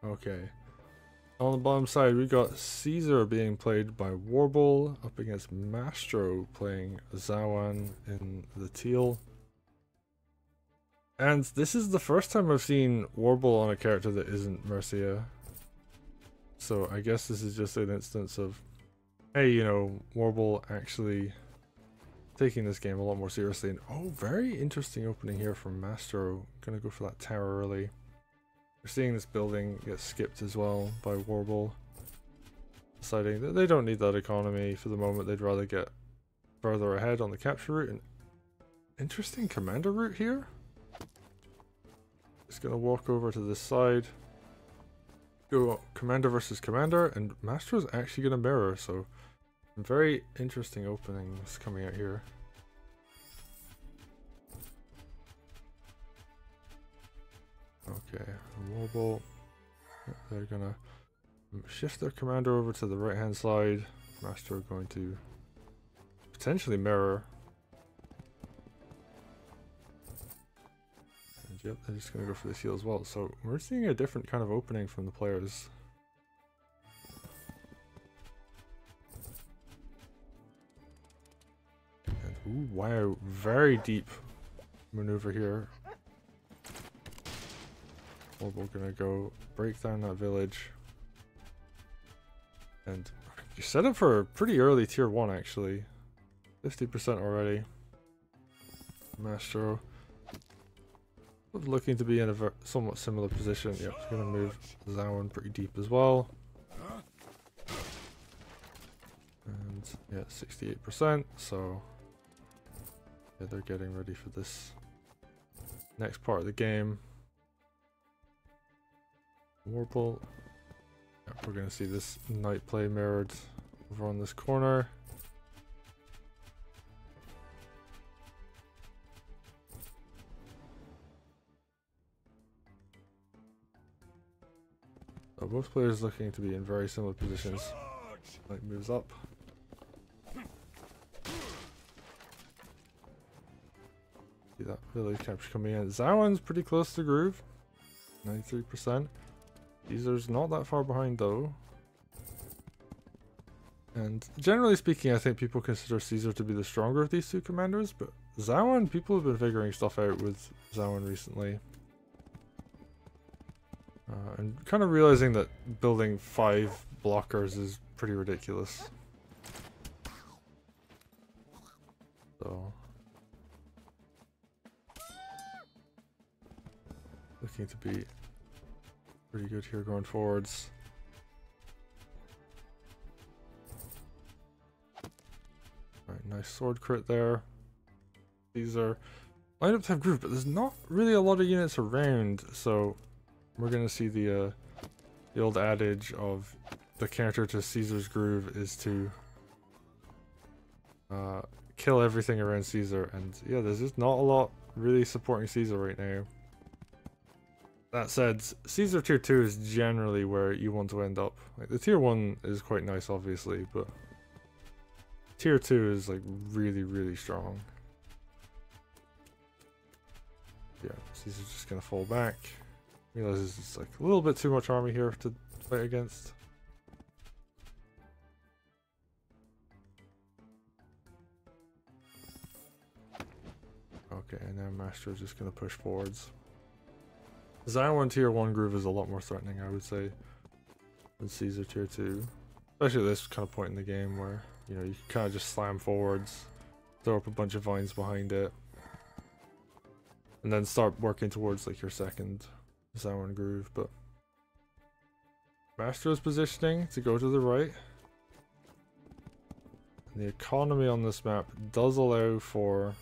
Okay. On the bottom side, we got Caesar being played by Warble up against Mastro playing Zawan in the teal. And this is the first time I've seen Warble on a character that isn't Mercia. So I guess this is just an instance of, hey, you know, Warble actually taking this game a lot more seriously. And oh, very interesting opening here from Mastro. Gonna go for that tower early. We're seeing this building get skipped as well by Warble, deciding that they don't need that economy for the moment. They'd rather get further ahead on the capture route. And interesting commander route here. Just gonna walk over to this side, go commander versus commander, and Mastro's actually gonna mirror, so some very interesting openings coming out here. Okay, Warble, they're gonna shift their commander over to the right hand side. Mastro going to potentially mirror. Yep, they're just going to go for the seal as well. So we're seeing a different kind of opening from the players. And, ooh, wow, very deep maneuver here. We're going to go break down that village. And you set up for a pretty early tier 1 actually. 50% already. Mastro. Looking to be in a somewhat similar position. Yep, he's going to move Zawan pretty deep as well. And yeah, 68%. So yeah, they're getting ready for this next part of the game. Warble. Yep, we're going to see this knight play mirrored over on this corner. So both players looking to be in very similar positions. Knight moves up. See that village capture coming in. Zawan's pretty close to groove. 93%. Caesar's not that far behind though. And generally speaking, I think people consider Caesar to be the stronger of these two commanders, but Zawan, people have been figuring stuff out with Zawan recently. And kind of realizing that building 5 blockers is pretty ridiculous. So looking to be pretty good here going forwards. Alright, nice sword crit there. These are lined up to have groove, but there's not really a lot of units around, so we're gonna see the old adage of the counter to Caesar's groove is to kill everything around Caesar, and yeah, there's just not a lot really supporting Caesar right now. That said, Caesar tier 2 is generally where you want to end up. Like the tier 1 is quite nice obviously, but tier 2 is like really, really strong. Yeah, Caesar's just gonna fall back. Realizes it's like a little bit too much army here to fight against. Okay, and now Mastro's just gonna push forwards. Zawan tier 1 groove is a lot more threatening, I would say, than Caesar tier 2. Especially at this kind of point in the game where, you know, you can kind of just slam forwards, throw up a bunch of vines behind it, and then start working towards like your second Zawan groove. But Mastro's positioning to go to the right. And the economy on this map does allow for,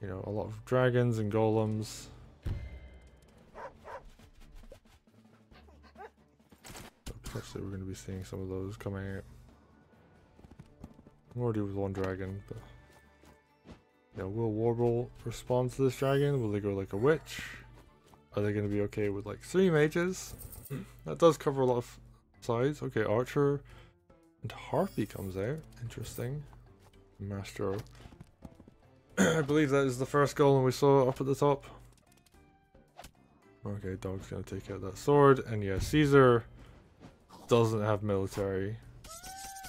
you know, a lot of dragons and golems. Potentially we're going to be seeing some of those coming out. I'm already with one dragon, but yeah, will Warble respond to this dragon? Will they go like a witch? Are they going to be okay with like 3 mages? That does cover a lot of sides. Okay, archer and harpy comes out. Interesting. Mastro. I believe that is the first golem we saw up at the top. Okay, dog's gonna take out that sword, and yeah, Caesar doesn't have military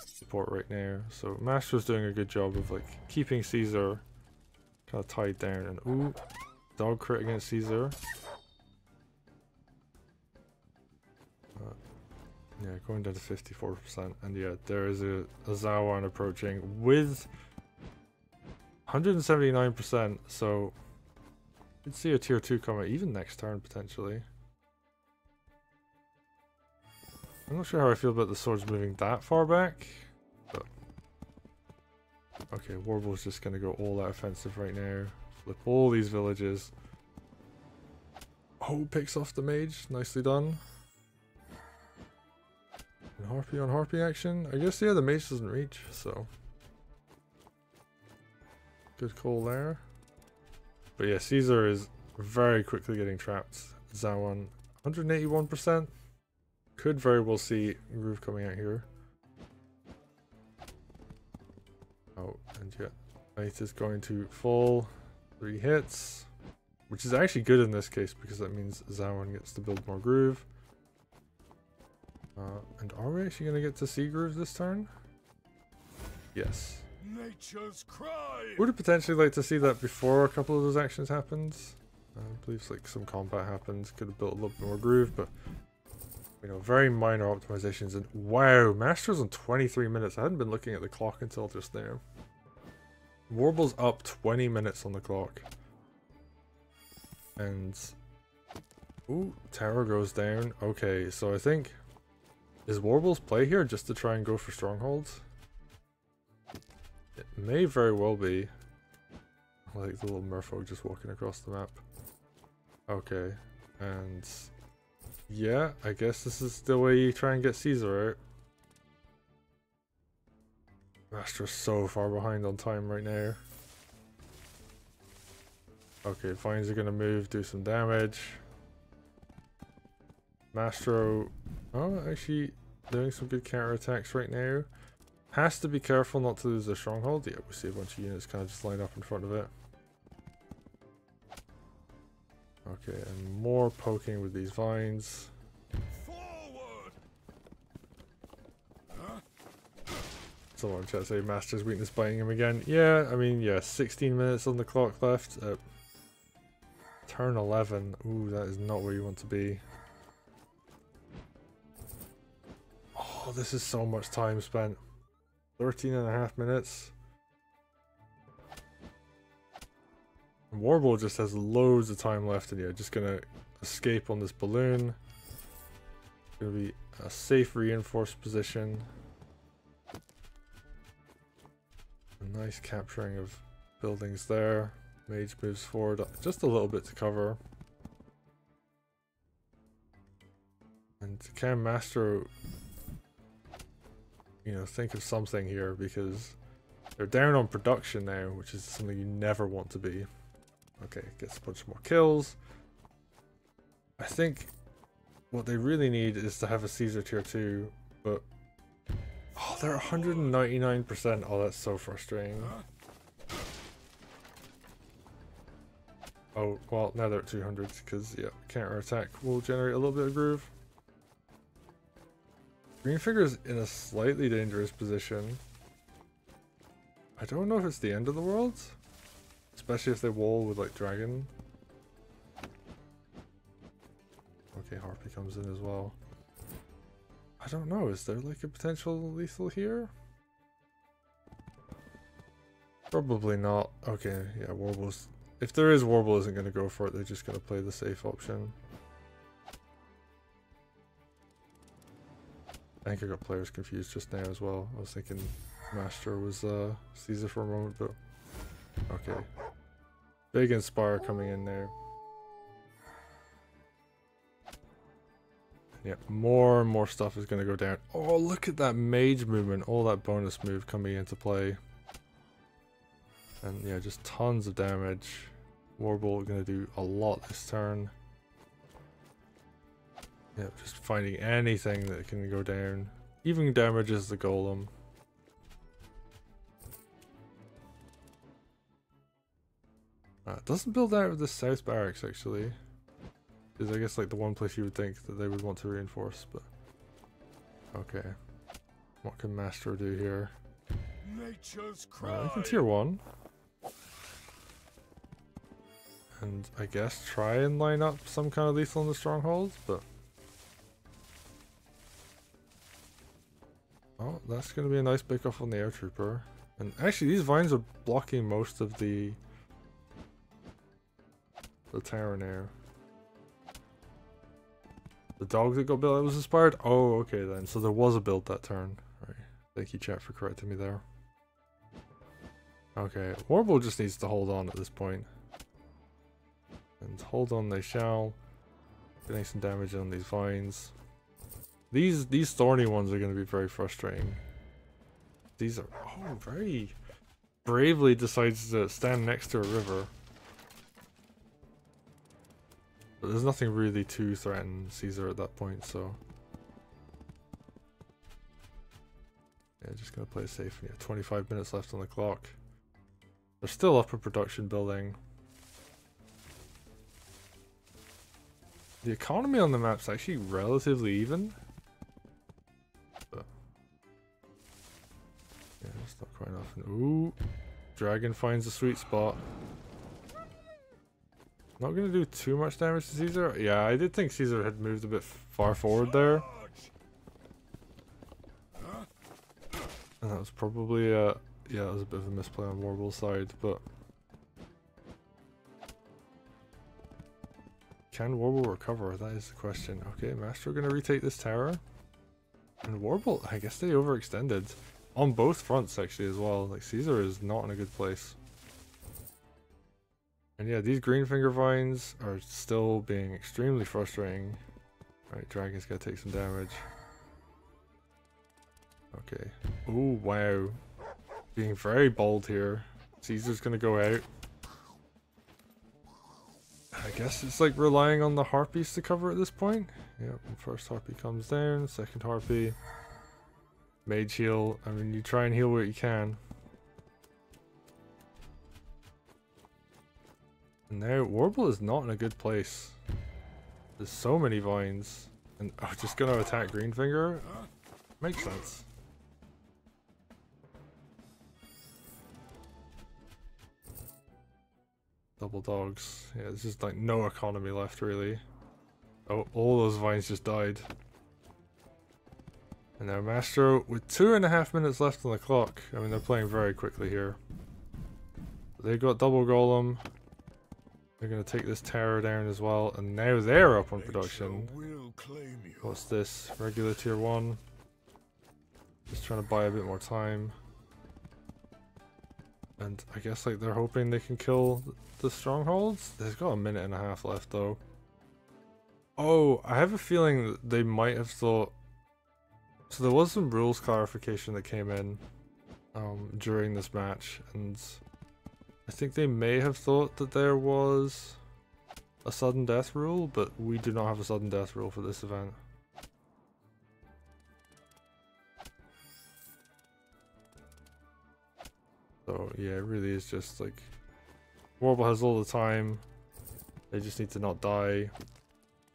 support right now, so Mastro's doing a good job of like keeping Caesar kind of tied down. And ooh, dog crit against Caesar. Yeah, going down to 54%, and yeah, there is a Zawan approaching with 179%, so you'd see a tier 2 coming even next turn potentially. I'm not sure how I feel about the swords moving that far back, but okay, Warble's just gonna go all out offensive right now, flip all these villages. Oh, picks off the mage, nicely done. And Harpy on Harpy action. I guess, yeah, the mage doesn't reach, so. Good call there. But yeah, Caesar is very quickly getting trapped. Zawan, 181%. Could very well see Groove coming out here. Oh, and yeah, Knight is going to fall. 3 hits. Which is actually good in this case, because that means Zawan gets to build more Groove. And are we actually going to get to see Groove this turn? Yes. Nature's cry. Would have potentially liked to see that before a couple of those actions happened. I believe like some combat happens, could have built a little bit more Groove, but you know, very minor optimizations. And wow, Mastro's on 23 minutes. I hadn't been looking at the clock until just now. Warble's up 20 minutes on the clock. And ooh, tower goes down. Okay, so I think is Warble's play here just to try and go for strongholds? It may very well be. I like the little merfolk just walking across the map. Okay, and yeah, I guess this is the way you try and get Caesar out. Mastro's so far behind on time right now. Okay, Vines are gonna move, do some damage. Mastro, oh, actually doing some good counter attacks right now. Has to be careful not to lose the stronghold. Yeah, we see a bunch of units kind of just lined up in front of it. Okay, and more poking with these vines. Forward. Someone try to say Master's weakness biting him again. Yeah, I mean, yeah, 16 minutes on the clock left. Turn 11. Ooh, that is not where you want to be. Oh, this is so much time spent. 13.5 minutes. And Warble just has loads of time left, and yeah, just gonna escape on this balloon. Gonna be a safe reinforced position. A nice capturing of buildings there. Mage moves forward just a little bit to cover. And can Mastro, you know, think of something here, because they're down on production now, which is something you never want to be. Okay, gets a bunch more kills. I think what they really need is to have a Caesar tier 2, but oh, they're 199%. Oh, that's so frustrating. Oh, well, now they're at 200 because, yeah, counter attack will generate a little bit of Groove. Green Figure's in a slightly dangerous position. I don't know if it's the end of the world, especially if they wall with like dragon. Okay, Harpy comes in as well. I don't know, is there like a potential lethal here? Probably not. Okay, yeah, Warble's, if there is, Warble isn't going to go for it, they're just going to play the safe option. I think I got players confused just now as well. I was thinking Mastro was Caesar for a moment, but okay. Big Inspire coming in there. Yeah, more and more stuff is going to go down. Oh, look at that mage movement. All that bonus move coming into play. And yeah, just tons of damage. Warble going to do a lot this turn. Yeah, just finding anything that can go down. Even damages the golem. It doesn't build out of the south barracks actually. is I guess like the one place you would think that they would want to reinforce, but okay. What can Mastro do here? Nature's cry. I can tier 1. And I guess try and line up some kind of lethal in the strongholds, but... Oh, that's going to be a nice pick off on the air trooper. And actually these vines are blocking most of the tower now. The dog that got built was inspired? Oh, okay then. So there was a build that turn. Right. Thank you, chat, for correcting me there. Okay, Warble just needs to hold on at this point. And hold on they shall. Getting some damage on these vines. These thorny ones are going to be very frustrating. These are... Oh, very bravely decides to stand next to a river. But there's nothing really to threaten Caesar at that point, so... Yeah, just going to play it safe. Yeah, 25 minutes left on the clock. They're still up in production building. The economy on the map's actually relatively even. But yeah, it's not quite enough. Ooh, Dragon finds a sweet spot. Not gonna do too much damage to Caesar. Yeah, I did think Caesar had moved a bit far forward there. And that was probably yeah, that was a bit of a misplay on Warble's side, but can Warble recover? That is the question. Okay, Mastro gonna retake this tower. And Warble, I guess they overextended. On both fronts actually as well. Like Caesar is not in a good place. And yeah, these green finger vines are still being extremely frustrating. Right, Dragon's gotta take some damage. Okay. Oh wow. Being very bold here. Caesar's gonna go out. I guess it's like relying on the harpies to cover at this point. Yep, first harpy comes down, second harpy. Mage heal. I mean, you try and heal what you can. And now Warble is not in a good place. There's so many vines. And oh, just gonna attack Greenfinger? Makes sense. Double dogs. Yeah, there's just like no economy left really. Oh, all those vines just died. And now Mastro with 2.5 minutes left on the clock. I mean, they're playing very quickly here. They've got double golem. They're going to take this tower down as well. And now they're up on production. What's this? Regular tier 1. Just trying to buy a bit more time. And I guess like they're hoping they can kill the strongholds. They've got 1.5 minutes left though. Oh, I have a feeling that they might have thought... So there was some rules clarification that came in during this match, and I think they may have thought that there was a sudden death rule, but we do not have a sudden death rule for this event. So yeah, it really is just like Warble has all the time. They just need to not die.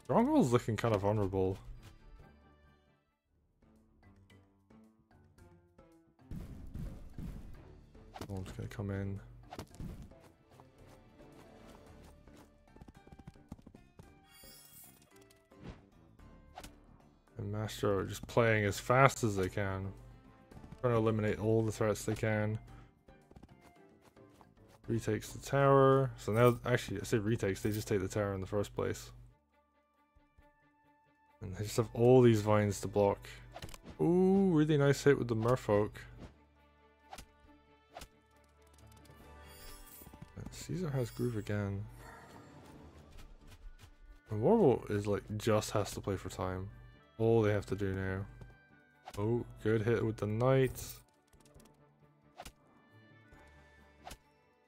Stronghold's looking kind of vulnerable. Someone's gonna come in. And Mastro are just playing as fast as they can. Trying to eliminate all the threats they can. Retakes the tower. So now, actually, I say retakes, they just take the tower in the first place. And they just have all these vines to block. Ooh, really nice hit with the merfolk. And Caesar has groove again. And Warble is like, just has to play for time. All they have to do now. Oh, good hit with the knight.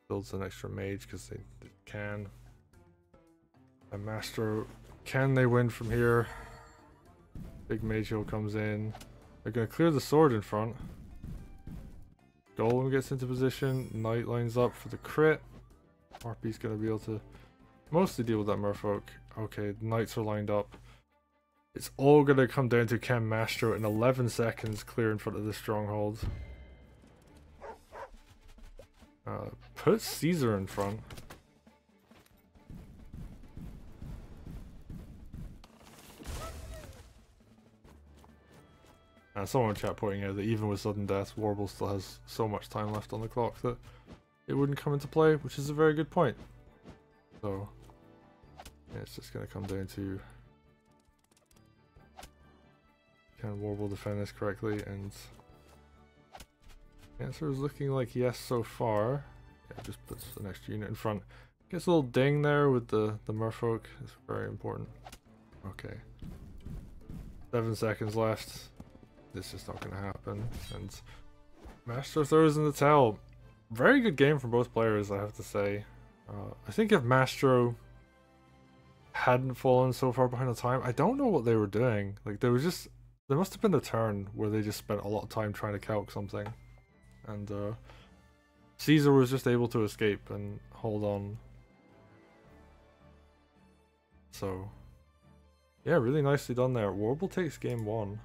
Builds an extra mage because they can. And Mastro, can they win from here? Big mage heal comes in. They're going to clear the sword in front. Golem gets into position. Knight lines up for the crit. Harpy's going to be able to mostly deal with that merfolk. Okay, the knights are lined up. It's all gonna come down to can Mastro in 11 seconds clear in front of the stronghold. Put Caesar in front. Someone in chat pointing out that even with sudden death, Warble still has so much time left on the clock that it wouldn't come into play, which is a very good point. So, yeah, it's just going to come down to can Warble defend this correctly, and the answer is looking like yes so far. Yeah, just puts the next unit in front. Gets a little ding there with the merfolk. It's very important. Okay. 7 seconds left. This is not going to happen. And Mastro throws in the towel. Very good game from both players, I have to say. I think if Mastro hadn't fallen so far behind the time, I don't know what they were doing. Like, there must have been a turn where they just spent a lot of time trying to calc something. And Caesar was just able to escape and hold on. So, yeah, really nicely done there. Warble takes game 1.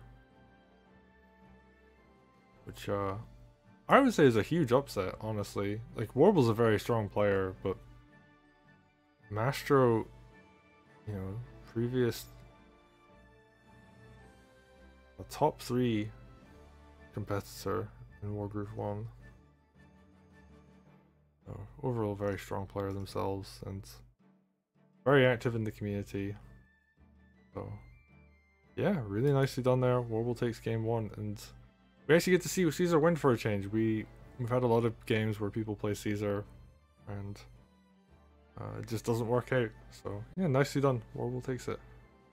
Which, I would say is a huge upset, honestly. Like, Warble's a very strong player, but Mastro, you know, previous... a top 3 competitor in Wargroove 1. So, overall, very strong player themselves, and very active in the community. So, yeah, really nicely done there. Warble takes game 1, and we actually get to see Caesar win for a change. We've had a lot of games where people play Caesar, and it just doesn't work out. So, yeah, nicely done. Warble takes it.